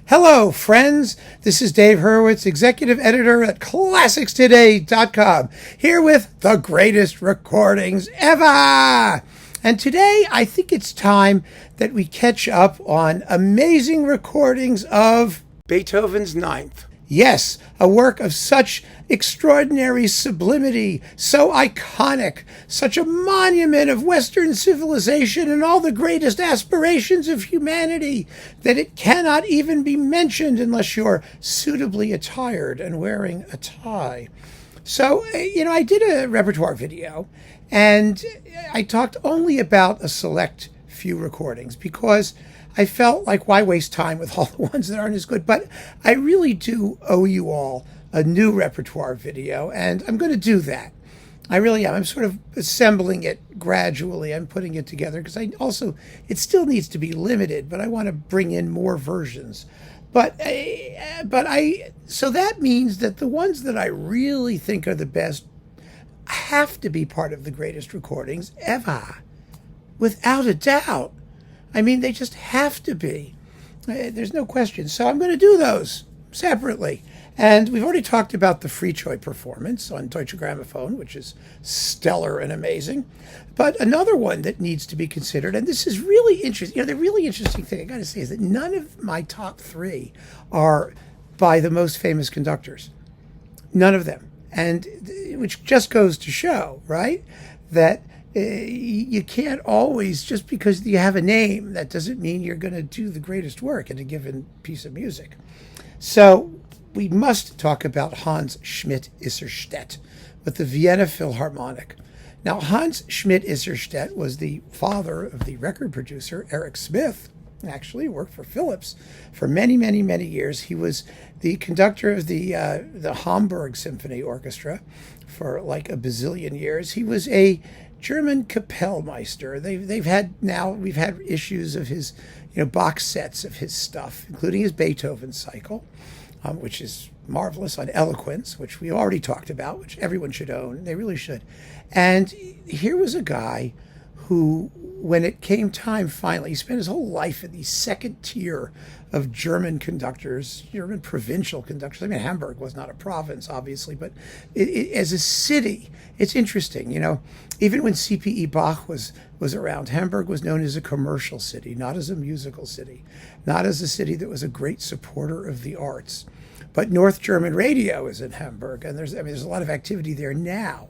Hello, friends. This is Dave Hurwitz, executive editor at ClassicsToday.com, here with the greatest recordings ever. And today, I think it's time that we catch up on amazing recordings of Beethoven's Ninth. Yes, a work of such extraordinary sublimity, so iconic, such a monument of Western civilization and all the greatest aspirations of humanity, that it cannot even be mentioned unless you're suitably attired and wearing a tie. So, I did a repertoire video, and I talked only about a select few recordings because I felt like, why waste time with all the ones that aren't as good? But I really do owe you all a new repertoire video, and I'm going to do that. I really am. I'm sort of assembling it gradually. I'm putting it together because it still needs to be limited, but I want to bring in more versions. So that means that the ones that I really think are the best have to be part of the greatest recordings ever, without a doubt. I mean, they just have to be. There's no question. So I'm going to do those separately. And we've already talked about the Freechoy performance on Deutsche Grammophon, which is stellar and amazing. But another one that needs to be considered, and this is really interesting. The really interesting thing I got to say is that none of my top three are by the most famous conductors. None of them. And which just goes to show, right, that you can't always, just because you have a name, that doesn't mean you're going to do the greatest work in a given piece of music. So we must talk about Hans Schmidt-Isserstedt with the Vienna Philharmonic. Now, Hans Schmidt-Isserstedt was the father of the record producer Eric Smith. Actually worked for Philips for many, many, many years. He was the conductor of the Hamburg Symphony Orchestra for like a bazillion years. He was a German Kapellmeister. We've had issues of his, box sets of his stuff, including his Beethoven cycle, which is marvelous, on eloquence, which we already talked about, which everyone should own. They really should. And here was a guy who, when it came time finally, he spent his whole life in the second tier of German conductors, German provincial conductors. I mean, Hamburg was not a province, obviously, but as a city, it's interesting. Even when C.P.E. Bach was around, Hamburg was known as a commercial city, not as a musical city, not as a city that was a great supporter of the arts. But North German radio is in Hamburg, and there's a lot of activity there now.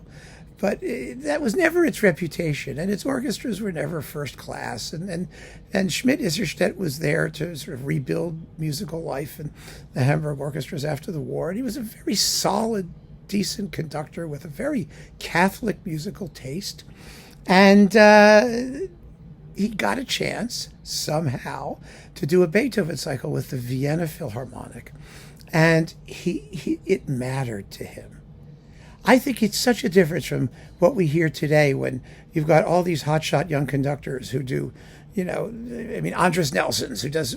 But that was never its reputation, and its orchestras were never first class. And Schmidt-Isserstedt was there to sort of rebuild musical life in the Hamburg orchestras after the war. And he was a very solid, decent conductor with a very Catholic musical taste. And he got a chance somehow to do a Beethoven cycle with the Vienna Philharmonic, and it mattered to him. I think it's such a difference from what we hear today when you've got all these hotshot young conductors who do, Andres Nelsons, who does,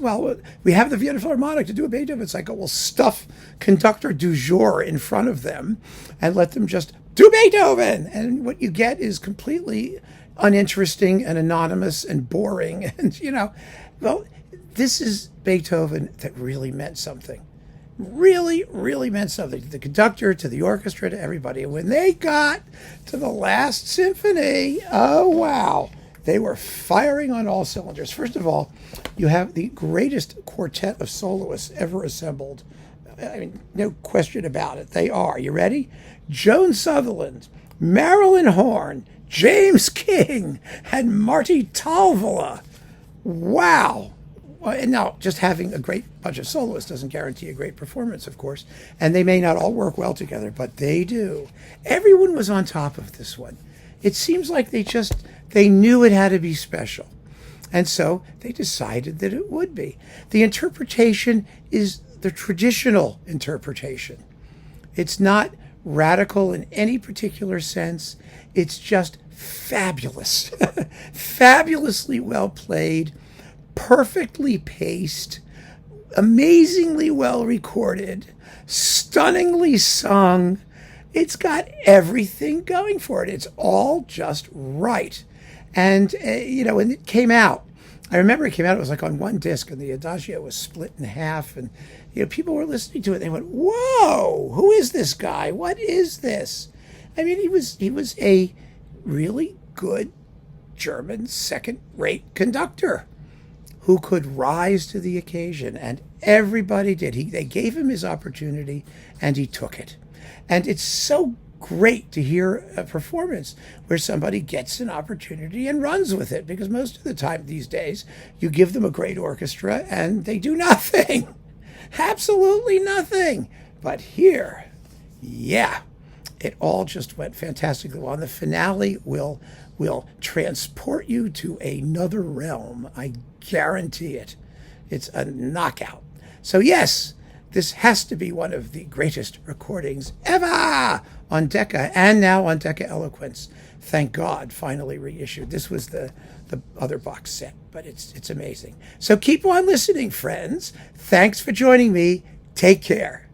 we have the Vienna Philharmonic to do a Beethoven cycle. We'll stuff conductor du jour in front of them and let them just do Beethoven. And what you get is completely uninteresting and anonymous and boring. And, this is Beethoven that really meant something. Really, really meant something to the conductor, to the orchestra, to everybody. And when they got to the last symphony, oh, wow, they were firing on all cylinders. First of all, you have the greatest quartet of soloists ever assembled. I mean, no question about it. They are. You ready? Joan Sutherland, Marilyn Horne, James King, and Marty Talvola. Wow. And now, just having a great bunch of soloists doesn't guarantee a great performance, of course. And they may not all work well together, but they do. Everyone was on top of this one. It seems like they knew it had to be special. And so they decided that it would be. The interpretation is the traditional interpretation. It's not radical in any particular sense. It's just fabulous. Fabulously well played, perfectly paced, amazingly well recorded, stunningly sung. It's got everything going for it. It's all just right. And, when it came out, I remember it came out, it was like on one disc, and the Adagio was split in half, and people were listening to it, and they went, whoa, who is this guy? What is this? I mean, he was a really good German second-rate conductor who could rise to the occasion, and everybody did. They gave him his opportunity, and he took it. And it's so great to hear a performance where somebody gets an opportunity and runs with it, because most of the time these days you give them a great orchestra and they do nothing. Absolutely nothing. But here, yeah, it all just went fantastically well. And the finale will transport you to another realm. I guarantee it. It's a knockout. So yes, this has to be one of the greatest recordings ever on Decca, and now on Decca Eloquence. Thank God, finally reissued. This was the other box set, but it's amazing. So keep on listening, friends. Thanks for joining me. Take care.